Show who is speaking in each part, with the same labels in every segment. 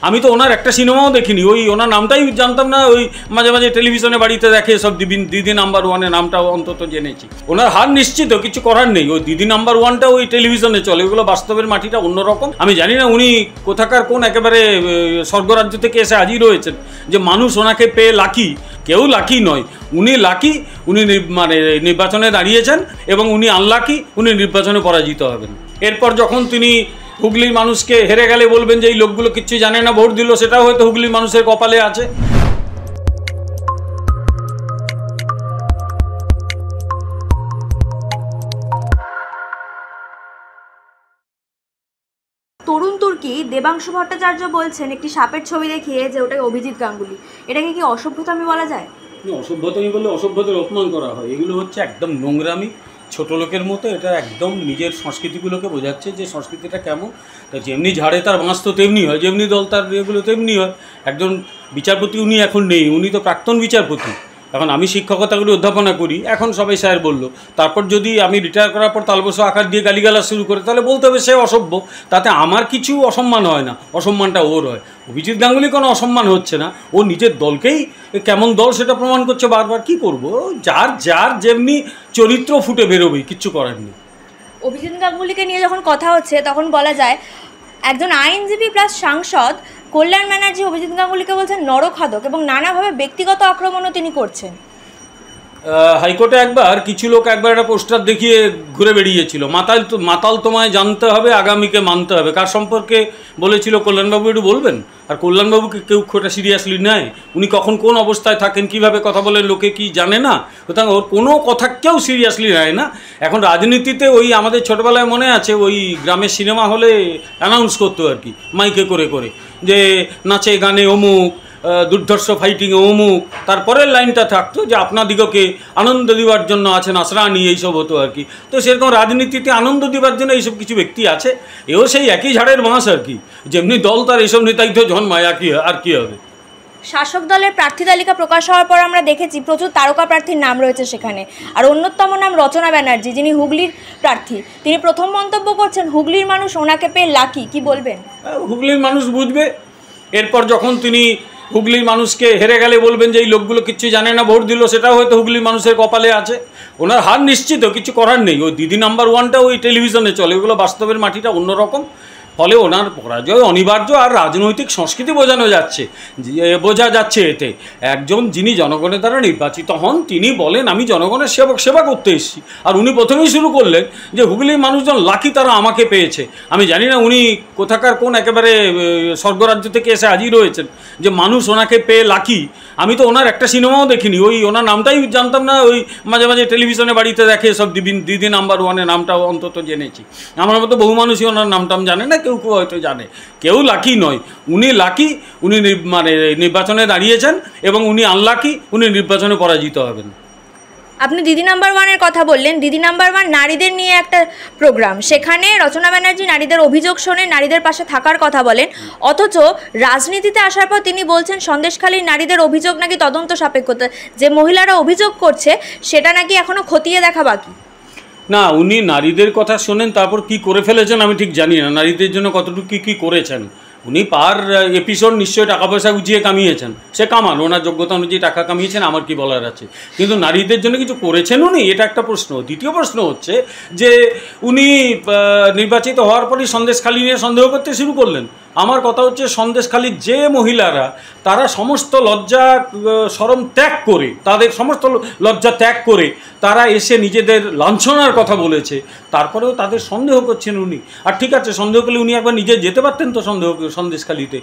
Speaker 1: আমি তো ওনার একটা সিনেমাও দেখিনি, ওই ওনার নামটাই জানতাম না, ওই মাঝে মাঝে টেলিভিশনে বাড়িতে দেখে সব দিদি নাম্বার ওয়ানের নামটা অন্তত জেনেছি। ওনার হার নিশ্চিত, কিছু করার নেই, ওই দিদি নাম্বার ওয়ানটা ওই টেলিভিশনে চলে, ওগুলো বাস্তবের মাটিটা অন্যরকম। আমি জানি না উনি কোথাকার কোন একেবারে স্বর্গরাজ্য থেকে এসে হাজির হয়েছেন যে মানুষ ওনাকে পেয়ে লাকি। কেউ লাকি নয়, উনি লাকি, উনি মানে নির্বাচনে দাঁড়িয়েছেন এবং উনি আনলাকি, উনি নির্বাচনে পরাজিত হবেন। এরপর যখন তিনি হুগলির মানুষকে হেরে গেলে বলবেন যে এই লোকগুলো কিচ্ছু জানে না, ভোট দিল, সেটাও হয়তো হুগলির মানুষের কপালে আছে।
Speaker 2: তরুণ তুর্কি দেবাংশু ভট্টাচার্য বলছেন একটি সাপের ছবি দেখিয়ে যে ওটাই অভিজিৎ গাঙ্গুলি। এটাকে কি অসভ্যতামি বলা যায়?
Speaker 1: অসভ্যতামি বললে অসভ্যতার অপমান করা হয়, এগুলো হচ্ছে একদম নোংরামি, ছোট লোকের মতো। এটা একদম নিজের সংস্কৃতিগুলোকে বোঝাচ্ছে যে সংস্কৃতিটা কেমন। তা যেমনি ঝাড়ে তার বাঁশ তো তেমনি হয়, যেমনি দল তার এগুলো তেমনি হয়। একজন বিচারপতি উনি এখন নেই, উনি তো প্রাক্তন বিচারপতি। এখন আমি শিক্ষকতাগুলি অধ্যাপনা করি, এখন সবাই স্যার বললো, তারপর যদি আমি রিটায়ার করার পর তালবস আকার দিয়ে গালিগালাজ শুরু করে, তাহলে বলতে হবে সে অসভ্য। তাতে আমার কিছু অসম্মান হয় না, অসম্মানটা ওর হয়। অভিজিৎ গাঙ্গুলি কোনো অসম্মান হচ্ছে না, ও নিজের দলকেই কেমন দল সেটা প্রমাণ করছে বারবার। কি করব, যার যার যেমনি চরিত্র ফুটে বেরোবেই, কিচ্ছু করার নেই।
Speaker 2: অভিজিৎ গাঙ্গুলিকে নিয়ে যখন কথা হচ্ছে তখন বলা যায় একজন আইনজীবী প্লাস সাংসদ কল্যাণ ব্যানার্জি অভিজিৎ গাঙ্গুলিকে বলছেন নরখাদক এবং নানাভাবে ব্যক্তিগত আক্রমণও তিনি করছেন।
Speaker 1: হাইকোর্টে একবার কিছু লোক একবার একটা পোস্টার দেখিয়ে ঘুরে বেরিয়েছিল, মাতাল তোমায় জানতে হবে, আগামীকে মানতে হবে। কার সম্পর্কে বলেছিল কল্যাণবাবু একটু বলবেন? আর কল্যাণবাবুকে কেউ খোটা সিরিয়াসলি নেয়? উনি কখন কোন অবস্থায় থাকেন, কিভাবে কথা বলেন, লোকে কি জানে না? সুতরাং ওর কোনো কথা কেউ সিরিয়াসলি নেয় না। এখন রাজনীতিতে ওই আমাদের ছোটোবেলায় মনে আছে, ওই গ্রামের সিনেমা হলে অ্যানাউন্স করতো আর কি, মাইকে করে করে, যে নাচে গানে অমুক, দুর্ধর্ষ ফাইটিংয়ে অমুক, তারপরের লাইনটা থাকতো যে আপনাদিগকে আনন্দ দেওয়ার জন্য আছেন আশ্রানি, এইসব হতো আর কি। তো সেরকম রাজনীতিতে আনন্দ দেওয়ার জন্য এইসব কিছু ব্যক্তি আছে, এও সেই একই ঝাড়ের বাঁশ আর কি। যেমনি দল তার এইসব নেতাই তো জন্মায়, আর কি হবে।
Speaker 2: শাসক দলের প্রার্থী তালিকা প্রকাশ হওয়ার পর আমরা দেখেছি প্রচুর তারকা প্রার্থীর নাম রয়েছে সেখানে, আর অন্যতম নাম রচনা ব্যানার্জি, যিনি হুগলির প্রার্থী। তিনি প্রথম মন্তব্য করছেন হুগলির মানুষ ওনাকে পেয়ে লাকি। কি বলবেন?
Speaker 1: হুগলির মানুষ বুঝবে। এরপর যখন তিনি হুগলির মানুষকে হেরে গেলে বলবেন যে এই লোকগুলো কিচ্ছু জানে না, ভোট দিল, সেটাও হয়তো হুগলির মানুষের কপালে আছে। ওনার হার নিশ্চিত, কিছু করার নেই। ওই দিদি নাম্বার ওয়ানটা ওই টেলিভিশনে চলে, ওগুলো বাস্তবের মাটিটা অন্যরকম। ফলে ওনার পরাজয় অনিবার্য। আর রাজনৈতিক সংস্কৃতি বোঝা যাচ্ছে এতে। একজন যিনি জনগণের দ্বারা নির্বাচিত হন, তিনি বলেন আমি জনগণের সেবা করতে এসেছি। আর উনি প্রথমেই শুরু করলেন যে হুগলির মানুষজন লাকি, তারা আমাকে পেয়েছে। আমি জানি না উনি কোথাকার কোন একেবারে স্বর্গরাজ্য থেকে এসে হাজির হয়েছেন যে মানুষ ওনাকে পেয়ে লাকি। আমি তো ওনার একটা সিনেমাও দেখিনি, ওই ওনার নামটাই জানতাম না, ওই মাঝে মাঝে টেলিভিশনে বাড়িতে দেখে সব দিদি নাম্বার ওয়ানের নামটাও অন্তত জেনেছি। আমার মতো বহু মানুষই ওনার নামটাম জানে না, কেউ কেউ হয়তো জানে। কেউ লাকি নয়, উনি লাকি, উনি মানে নির্বাচনে দাঁড়িয়েছেন এবং উনি আনলাকি, উনি নির্বাচনে পরাজিত হবেন।
Speaker 2: আপনি দিদি নাম্বার ওয়ানের কথা বললেন। দিদি নাম্বার ওয়ান নারীদের নিয়ে একটা প্রোগ্রাম, সেখানে রচনা ব্যানার্জি নারীদের অভিযোগ শোনেন, নারীদের পাশে থাকার কথা বলেন। অথচ রাজনীতিতে আসার পর তিনি বলছেন সন্দেশখালীর নারীদের অভিযোগ নাকি তদন্ত সাপেক্ষতা, যে মহিলারা অভিযোগ করছে সেটা নাকি এখনো খতিয়ে দেখা বাকি।
Speaker 1: না, উনি নারীদের কথা শোনেন, তারপর কি করে ফেলেছেন আমি ঠিক জানি না। নারীদের জন্য কতটুকু কী করেছেন উনি, পার এপিসোড নিশ্চয়ই টাকা পয়সা গুছিয়ে কামিয়েছেন, সে কামান, ওনার যোগ্যতা অনুযায়ী টাকা কামিয়েছেন, আমার কি বলার আছে। কিন্তু নারীদের জন্য কিছু করেছেন উনি, এটা একটা প্রশ্ন। দ্বিতীয় প্রশ্ন হচ্ছে যে উনি নির্বাচিত হওয়ার পরই সন্দেশখালী নিয়ে সন্দেহ করতে শুরু করলেন। আমার কথা হচ্ছে সন্দেশখালীর যে মহিলারা, তারা সমস্ত লজ্জা শরম ত্যাগ করে, তাদের সমস্ত লজ্জা ত্যাগ করে তারা এসে নিজেদের লাঞ্ছনার কথা বলেছে, তারপরেও তাদের সন্দেহ করছেন উনি। আর ঠিক আছে, সন্দেহ করলে উনি একবার নিজে যেতে পারতেন তো সন্দেশখালীতে।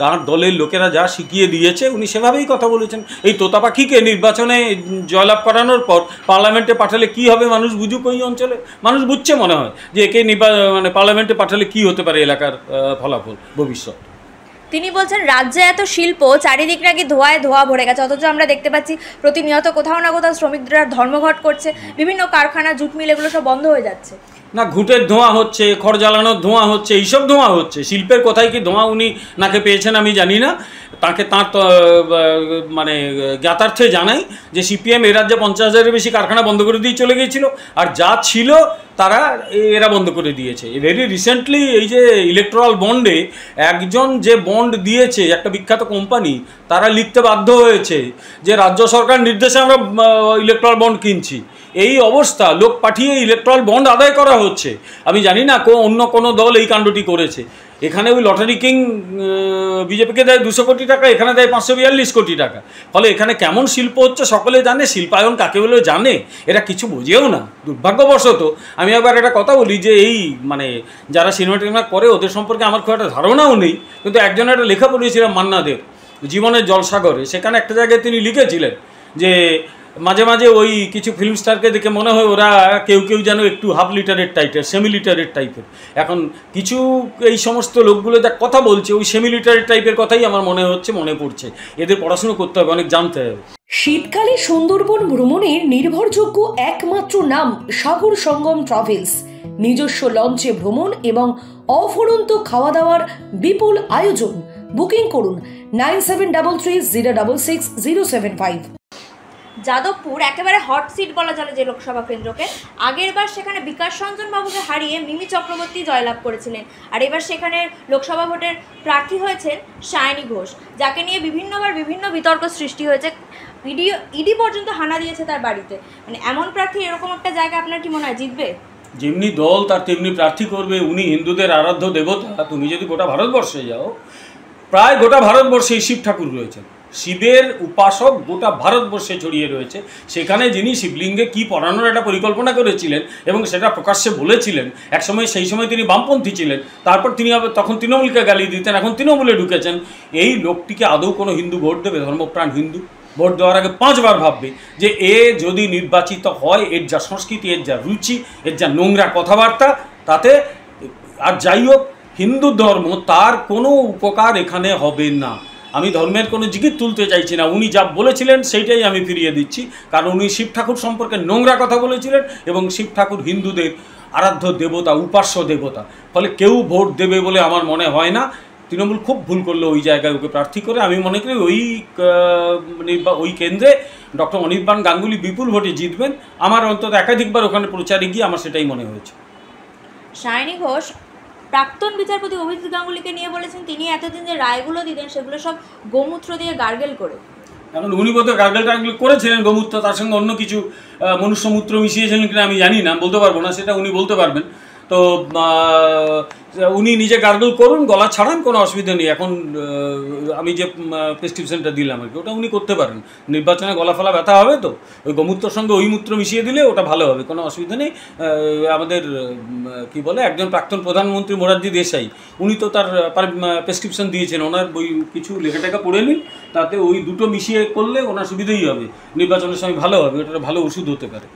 Speaker 1: তার দলের লোকেরা যা শিখিয়ে দিয়েছে উনি সেভাবেই কথা বলেছেন। এই তোতা পাখিকে নির্বাচনে জয়লাভ করানোর পর পার্লামেন্টে পাঠালে কি হবে মানুষ বুঝুক। ওই অঞ্চলে মানুষ বুঝছে মনে হয় যে একে মানে পার্লামেন্টে পাঠালে কি হতে পারে এলাকার ফলাফল ভবিষ্যৎ।
Speaker 2: তিনি বলছেন রাজ্যে এত শিল্প, চারিদিক নাকি ধোঁয়ায় ধোঁয়া ভরে গেছে, অথচ আমরা দেখতে পাচ্ছি প্রতিনিয়ত কোথাও না কোথাও শ্রমিকরা ধর্মঘট করছে, বিভিন্ন কারখানা, জুট মিল, এগুলো সব বন্ধ হয়ে যাচ্ছে।
Speaker 1: না, ঘুঁটের ধোঁয়া হচ্ছে, খড় জ্বালানোর ধোঁয়া হচ্ছে, এইসব ধোঁয়া হচ্ছে। শিল্পের কোথায় কি ধোঁয়া উনি নাকে পেয়েছেন আমি জানি না। তাঁর মানে জ্ঞাতার্থে জানাই যে সিপিএম এ রাজ্যে 50,000-এর বেশি কারখানা বন্ধ করে দিয়ে চলে গিয়েছিল, আর যা ছিল তারা এরা বন্ধ করে দিয়েছে। ভেরি রিসেন্টলি এই যে ইলেকট্রাল বন্ডে একজন যে বন্ড দিয়েছে একটা বিখ্যাত কোম্পানি, তারা লিখতে বাধ্য হয়েছে যে রাজ্য সরকার নির্দেশে আমরা ইলেকট্রাল বন্ড কিনছি। এই অবস্থা, লোক পাঠিয়ে ইলেকট্রাল বন্ড আদায় করা হচ্ছে। আমি জানি না অন্য কোনো দল এই কাণ্ডটি করেছে। এখানে ওই লটারি কিং বিজেপিকে দেয় 200 কোটি টাকা, এখানে দেয় 542 কোটি টাকা। ফলে এখানে কেমন শিল্প হচ্ছে সকলে জানে, শিল্পায়ন কাকে বলে জানে, এরা কিছু বোঝেও না দুর্ভাগ্যবশত। আমি একবার একটা কথা বলি যে এই মানে যারা সিনেমা টিনেমা করে ওদের সম্পর্কে আমার খুব একটা ধারণাও নেই, কিন্তু একজন একটা লেখা পড়েছিলাম মান্নাদের জীবনের জলসাগরে। সেখানে একটা জায়গায় তিনি লিখেছিলেন যে মাঝে মাঝে ওই কিছু ফিল্ম স্টারকে দেখে মনে হয় ওরা কেউ কেউ যেন একটু হাফ লিটারের টাইপের, সেমি লিটারের টাইপের। এখন কিছু এই সমস্ত লোকগুলো যা কথা বলছে ওই সেমি লিটারের টাইপের কথাই আমার মনে পড়ছে। এদের পড়াশুনো করতে হবে, অনেক জানতে হবে।
Speaker 3: শীতকালে সুন্দরবন ভ্রমণের নির্ভরযোগ্য একমাত্র নাম সাগর সঙ্গম ট্রাভেলস। নিজস্ব লঞ্চে ভ্রমণ এবং অফুরন্ত খাওয়া দাওয়ার বিপুল আয়োজন। বুকিং করুন 9733066075।
Speaker 2: যাদবপুর একেবারে হট সিট বলা চলে যে লোকসভা কেন্দ্রকে। আগের বার সেখানে বিকাশ রঞ্জন বাবুকে হারিয়ে মিমি চক্রবর্তী জয়লাভ করেছিলেন, আর এবার সেখানে লোকসভা ভোটের প্রার্থী হয়েছেন সায়নী ঘোষ, যাকে নিয়ে বিভিন্নবার বিভিন্ন বিতর্ক সৃষ্টি হয়েছে। ইডি পর্যন্ত হানা দিয়েছে তার বাড়িতে। মানে এমন প্রার্থী এরকম একটা জায়গা আপনার কি মনে হয় জিতবে?
Speaker 1: যেমনি দল তার তেমনি প্রার্থী করবে। উনি হিন্দুদের আরাধ্য দেবতা। তুমি যদি গোটা ভারতবর্ষে যাও, প্রায় গোটা ভারতবর্ষে শিব ঠাকুর রয়েছেন, শিবের উপাসক গোটা ভারতবর্ষে ছড়িয়ে রয়েছে। সেখানে যিনি শিবলিঙ্গে কি পড়ানোর একটা পরিকল্পনা করেছিলেন এবং সেটা প্রকাশ্যে বলেছিলেন, একসময় সেই সময় তিনি বামপন্থী ছিলেন, তারপর তিনি তখন তৃণমূলকে গালি দিতেন, এখন তৃণমূলে ঢুকেছেন। এই লোকটিকে আদৌ কোনো হিন্দু ভোট দেবে? ধর্মপ্রাণ হিন্দু ভোট দেওয়ার আগে 5 বার ভাববে যে এ যদি নির্বাচিত হয়, এর যা সংস্কৃতি, এর যা রুচি, এর যা নোংরা কথাবার্তা, তাতে আর যাই হোক হিন্দু ধর্ম তার কোনো উপকার এখানে হবে না। আমি ধর্মের কোনো জিগির তুলতে চাইছি না, উনি যা বলেছিলেন সেইটাই আমি ফিরিয়ে দিচ্ছি, কারণ উনি শিব ঠাকুর সম্পর্কে নোংরা কথা বলেছিলেন এবং শিব ঠাকুর হিন্দুদের আরাধ্য দেবতা, উপাস্য দেবতা। ফলে কেউ ভোট দেবে বলে আমার মনে হয় না। তৃণমূল খুব ভুল করলো ওই জায়গায় ওকে প্রার্থী করে। আমি মনে করি ওই কেন্দ্রে ডক্টর অনির্বাণ গাঙ্গুলি বিপুল ভোটে জিতবেন। আমার অন্তত একাধিকবার ওখানে প্রচারে গিয়ে আমার সেটাই মনে হয়েছে।
Speaker 2: সায়নী ঘোষ প্রাক্তন বিচারপতি অভিজিৎ গাঙ্গুলিকে নিয়ে বলেছেন তিনি এতদিন যে রায়গুলো দিতেন সেগুলো সব গোমূত্র দিয়ে গার্গেল করে।
Speaker 1: এখন উনি বোধহয় গার্গেল টার্গেল করেছিলেন গোমূত্র, তার সঙ্গে অন্য কিছু মনুষ্যমূত্র মিশিয়েছিলেন কিনা আমি জানি না, বলতে পারবো না, সেটা উনি বলতে পারবেন। তো উনি নিজে গার্গল করুন, গলা ছাড়ান, কোনো অসুবিধা নেই। এখন আমি যে প্রেসক্রিপশনটা দিলাম আর কি, ওটা উনি করতে পারেন। নির্বাচনে গলা ফলা ব্যথা হবে তো ওই গোমূত্রর সঙ্গে ওই মূত্র মিশিয়ে দিলে ওটা ভালো হবে, কোনো অসুবিধা নেই। আমাদের কি বলে একজন প্রাক্তন প্রধানমন্ত্রী মোরারজি দেশাই, উনি তো তার প্রেসক্রিপশন দিয়েছেন, ওনার বই কিছু লেখা টেখা পড়ে নিন, তাতে ওই দুটো মিশিয়ে করলে ওনার সুবিধাই হবে, নির্বাচনের সময় ভালো হবে, ওটা ভালো ওষুধ হতে পারে।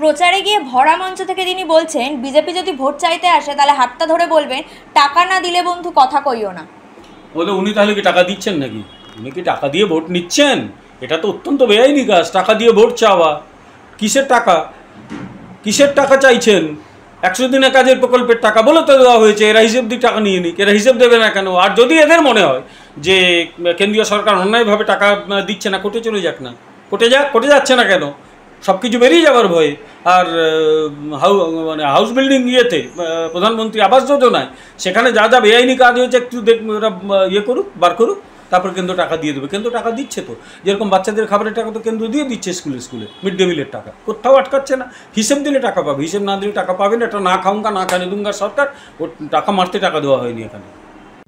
Speaker 2: প্রচারে গিয়ে ভরা মঞ্চ থেকে তিনি বলছেন বিজেপি যদি ভোট চাইতে আসে তাহলে হাতটা ধরে বলবেন টাকা না দিলে বন্ধু কথা কইও না।
Speaker 1: বলে উনি তাহলে কি টাকা দিচ্ছেন নাকি? উনি কি টাকা দিয়ে ভোট নিচ্ছেন? এটা তো অত্যন্ত বেআইনি কাজ, টাকা দিয়ে ভোট চাওয়া। কিসের টাকা? কিসের টাকা চাইছেন? 100 দিনের কাজের প্রকল্পের টাকা বলে তো দেওয়া হয়েছে, এরা হিসেব দিয়ে টাকা নিয়ে নিক, এরা হিসেব দেবে না কেন? আর যদি এদের মনে হয় যে কেন্দ্রীয় সরকার অন্যায়ভাবে টাকা দিচ্ছে না, কোর্টে চলে যাক না। কোর্টে যাচ্ছে না কেন? সব কিছু বেরিয়ে যাবার ভয়ে। আর হাউস বিল্ডিং ইয়েতে প্রধানমন্ত্রী আবাস যোজনায় সেখানে যা যা বেআইনি কাজ হয়েছে একটু ওরা করুক, বার করুক, তারপর কেন্দ্র টাকা দিয়ে দেবে। কেন্দ্র টাকা দিচ্ছে তো, যেরকম বাচ্চাদের খাবারের টাকা তো কেন্দ্র দিয়ে দিচ্ছে, স্কুলে মিড ডে মিলের টাকা কোথাও আটকাচ্ছে না। হিসেব দিলে টাকা পাবে, হিসেব না দিলে টাকা পাবে না। এটা না খাউঙ্গা না খানে দুঙ্গা সরকার, ও টাকা মারতে টাকা দেওয়া হয়নি এখানে।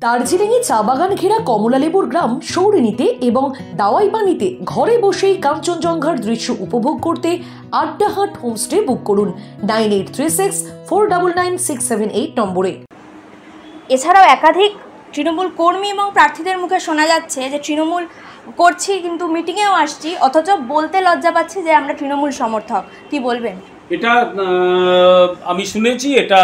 Speaker 3: দার্জিলিংয়ে চা বাগান ঘেরা কমলালেবুর গ্রাম সৌরিনীতে এবং দাওয়াইপানিতে ঘরে বসেই কাঞ্চনজঙ্ঘার দৃশ্য উপভোগ করতে আড্ডাহাট হোমস্টে বুক করুন 9836499678 নম্বরে।
Speaker 2: এছাড়াও একাধিক তৃণমূল কর্মী এবং প্রার্থীদের মুখে শোনা যাচ্ছে যে তৃণমূল করছি কিন্তু মিটিংয়েও আসছি, অথচ বলতে লজ্জা পাচ্ছি যে আমরা তৃণমূল সমর্থক। কি বলবেন?
Speaker 1: এটা আমি শুনেছি, এটা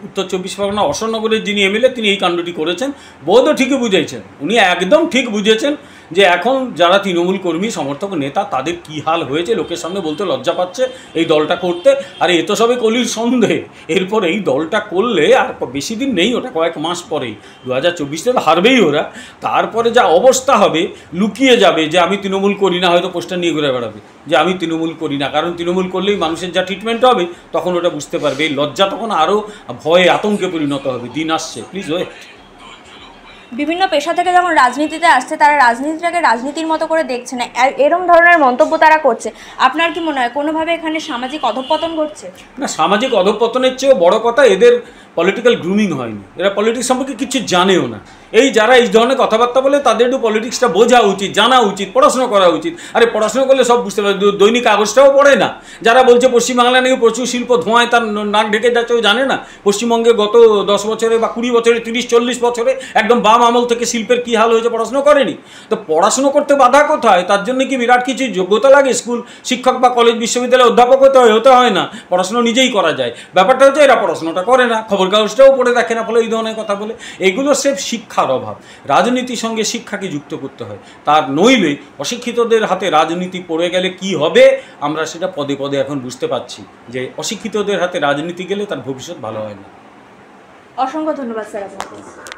Speaker 1: উত্তর 24 পরগনা অশোকনগরের যিনি এমএলএ তিনি এই কাণ্ডটি করেছেন। বোধও ঠিকই বুঝেছেন, উনি একদম ঠিক বুঝেছেন যে এখন যারা তৃণমূল কর্মী সমর্থক নেতা তাদের কী হাল হয়েছে লোকের সামনে বলতে লজ্জা পাচ্ছে এই দলটা করতে। আর এ তো সবে কলির সন্দেহ, এরপর এই দলটা করলে আর বেশি দিন নেই, ওটা কয়েক মাস পরেই 2024-তে হারবেই ওরা। তারপরে যা অবস্থা হবে, লুকিয়ে যাবে যে আমি তৃণমূল করি না, হয়তো পোস্টার নিয়ে ঘুরে বেড়াবে যে আমি তৃণমূল করি না, কারণ তৃণমূল করলেই মানুষের যা ট্রিটমেন্ট হবে তখন ওটা বুঝতে পারবে। এই লজ্জা তখন আরও ভয়ে আতঙ্কে পরিণত হবে। দিন আসছে, প্লিজ ওয়েট।
Speaker 2: বিভিন্ন পেশা থেকে যখন রাজনীতিতে আসছে তারা রাজনীতিটাকে রাজনীতির মতো করে দেখছে না, এরম ধরনের মন্তব্য তারা করছে। আপনার কি মনে হয় কোনোভাবে এখানে সামাজিক অধঃপতন ঘটছে?
Speaker 1: না, সামাজিক অধঃপতনের চেয়েও বড় কথা এদের পলিটিক্যাল গ্রুমিং হয়নি, এরা পলিটিক্স সম্পর্কে কিছু জানেও না। এই যারা এই ধরনের কথাবার্তা বলে তাদের একটু পলিটিক্সটা বোঝা উচিত, জানা উচিত, পড়াশোনা করা উচিত। আরে পড়াশোনা করলে সব বুঝতে পারে, দৈনিক কাগজটাও পড়ে না। যারা বলছে পশ্চিমবাংলা নাকি প্রচুর শিল্প ধোঁয়ায় তার নাক ঢেকে যাচ্ছে, ও জানে না পশ্চিমবঙ্গে গত 10 বছরে বা 20 বছরে 30-40 বছরে একদম বাম আমল থেকে শিল্পের কী হাল হয়েছে পড়াশোনা করেনি। তো পড়াশুনো করতে বাধা কোথায়? তার জন্য কি বিরাট কিছু যোগ্যতা লাগে? স্কুল শিক্ষক বা কলেজ বিশ্ববিদ্যালয়ে অধ্যাপক হতে হয় না, পড়াশোনা নিজেই করা যায়। ব্যাপারটা হচ্ছে এরা পড়াশোনাটা করে না, খবর কাগজটাও পড়ে দেখে না, ফলে এই ধরনের কথা বলে। এগুলো সেফ শিক্ষার অভাব। রাজনীতির সঙ্গে শিক্ষাকে যুক্ত করতে হয়, তার নইলে অশিক্ষিতদের হাতে রাজনীতি পড়ে গেলে কি হবে আমরা সেটা পদে পদে এখন বুঝতে পারছি, যে অশিক্ষিতদের হাতে রাজনীতি গেলে তার ভবিষ্যৎ ভালো হয় না।
Speaker 2: অসংখ্য ধন্যবাদ স্যার আপনাকে।